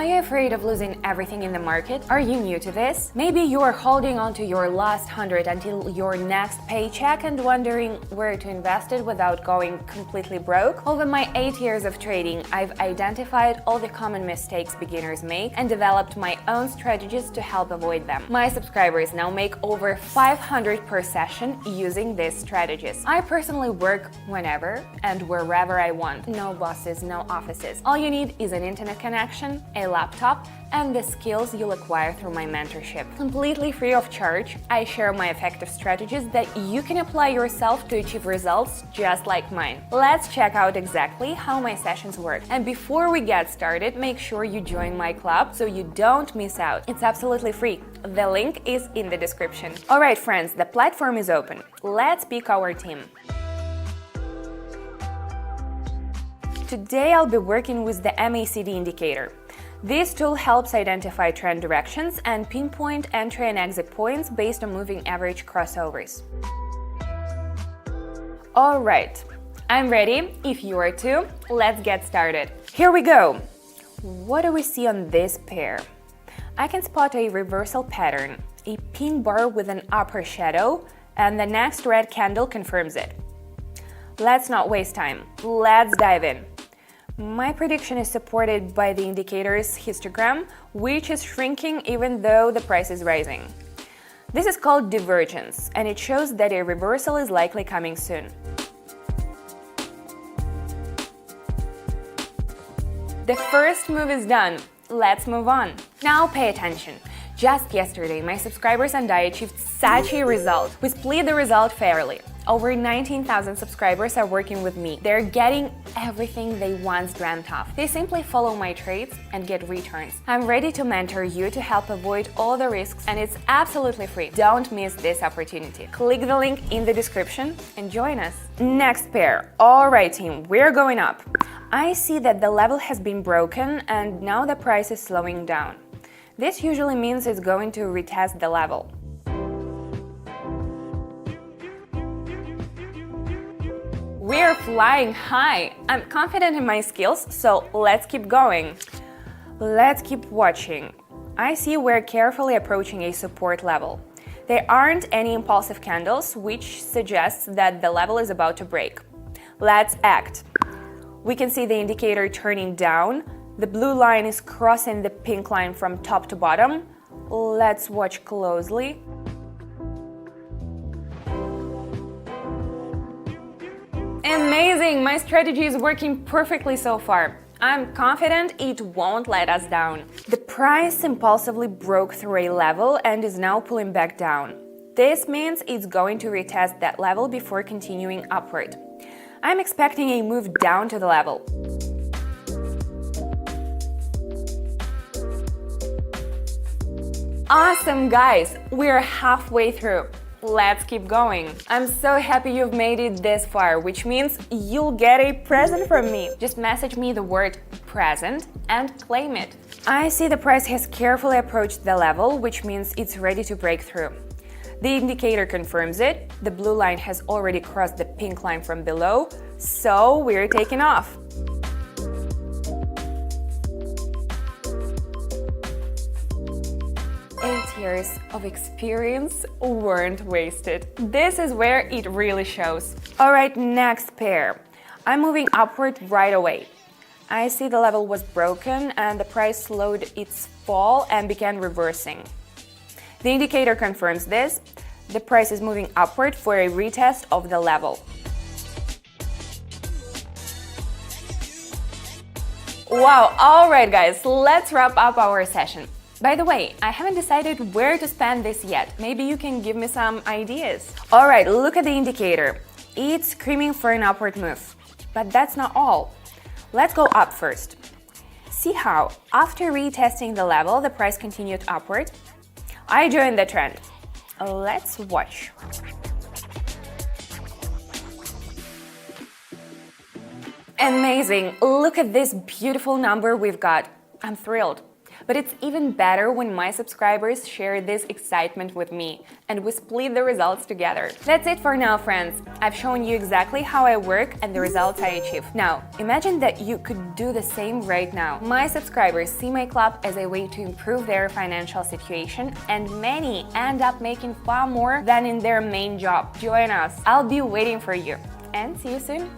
Are you afraid of losing everything in the market? Are you new to this? Maybe you are holding on to your last 100 until your next paycheck and wondering where to invest it without going completely broke? Over my 8 years of trading, I've identified all the common mistakes beginners make and developed my own strategies to help avoid them. My subscribers now make over 500 per session using these strategies. I personally work whenever and wherever I want. No bosses, no offices. All you need is an internet connection, a laptop, and the skills you'll acquire through my mentorship. Completely free of charge, I share my effective strategies that you can apply yourself to achieve results just like mine. Let's check out exactly how my sessions work. And before we get started, make sure you join my club so you don't miss out. It's absolutely free. The link is in the description. Alright friends, the platform is open. Let's pick our team. Today I'll be working with the MACD indicator. This tool helps identify trend directions and pinpoint entry and exit points based on moving average crossovers. Alright, I'm ready. If you are too, let's get started. Here we go! What do we see on this pair? I can spot a reversal pattern, a pin bar with an upper shadow, and the next red candle confirms it. Let's not waste time. Let's dive in. My prediction is supported by the indicator's histogram, which is shrinking even though the price is rising. This is called divergence, and it shows that a reversal is likely coming soon. The first move is done. Let's move on. Now pay attention. Just yesterday, my subscribers and I achieved such a result. We split the result fairly. Over 19,000 subscribers are working with me. They're getting everything they once dreamt of. They simply follow my trades and get returns. I'm ready to mentor you to help avoid all the risks, and it's absolutely free. Don't miss this opportunity. Click the link in the description and join us. Next pair. Alright team, we're going up. I see that the level has been broken and now the price is slowing down. This usually means it's going to retest the level. We're flying high! I'm confident in my skills, so let's keep going. Let's keep watching. I see we're carefully approaching a support level. There aren't any impulsive candles, which suggests that the level is about to break. Let's act. We can see the indicator turning down. The blue line is crossing the pink line from top to bottom. Let's watch closely. Amazing! My strategy is working perfectly so far. I'm confident it won't let us down. The price impulsively broke through a level and is now pulling back down. This means it's going to retest that level before continuing upward. I'm expecting a move down to the level. Awesome, guys! We're halfway through. Let's keep going. I'm so happy you've made it this far, which means you'll get a present from me. Just message me the word present and claim it. I see the price has carefully approached the level, which means it's ready to break through. The indicator confirms it. The blue line has already crossed the pink line from below, so we're taking off. Years of experience weren't wasted. This is where it really shows. Alright, next pair. I'm moving upward right away. I see the level was broken and the price slowed its fall and began reversing. The indicator confirms this. The price is moving upward for a retest of the level. Wow, alright guys, let's wrap up our session. By the way, I haven't decided where to spend this yet. Maybe you can give me some ideas. Alright, look at the indicator. It's screaming for an upward move. But that's not all. Let's go up first. See how, after retesting the level, the price continued upward? I joined the trend. Let's watch. Amazing! Look at this beautiful number we've got. I'm thrilled. But it's even better when my subscribers share this excitement with me and we split the results together. That's it for now, friends. I've shown you exactly how I work and the results I achieve. Now, imagine that you could do the same right now. My subscribers see my club as a way to improve their financial situation, and many end up making far more than in their main job. Join us. I'll be waiting for you. And see you soon.